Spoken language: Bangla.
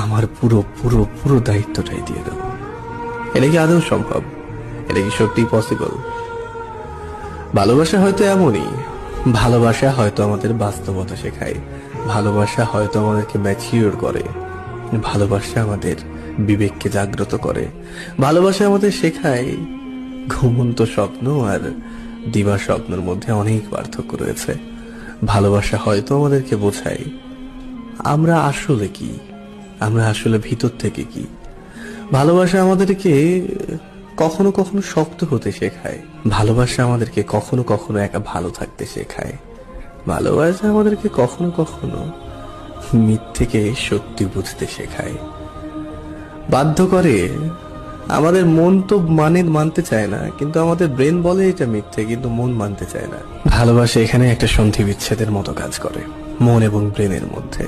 আমার পুরো পুরো পুরো দায়িত্বটাই দিয়ে দেব। এটা কি আদৌ সম্ভব? এটা কি সত্যি পসিবল? ভালোবাসা হয়তো এমনই, ভালোবাসা হয়তো আমাদের বাস্তবতা শেখায়, ভালোবাসা হয়তো আমাদেরকে ম্যাচিওর করে, ভালোবাসা আমাদের বিবেককে জাগ্রত করে, ভালোবাসা আমাদের শেখায় ঘুমন্ত স্বপ্ন আর দিবা স্বপ্নের মধ্যে অনেক পার্থক্য রয়েছে। ভালোবাসা হয়তো আমাদেরকে বোঝায় আমরা আসলে কি, আমরা আসলে ভিতর থেকে কি। ভালোবাসা আমাদেরকে কখনো কখনো শক্ত হতে শেখায়, ভালোবাসা আমাদেরকে কখনো কখনো একা ভালো থাকতে শেখায়, ভালোবাসা আমাদেরকে কখনো কখনো মিথ্যেকে সত্যি বুঝতে শেখায়, বাধ্য করে। আমাদের মন তো মানতে চায় না, কিন্তু আমাদের ব্রেন বলে এটা মিথ্যে, কিন্তু মন মানতে চায় না। ভালোবাসা এখানে একটা সন্ধি বিচ্ছেদের মতো কাজ করে মন এবং ব্রেনের মধ্যে।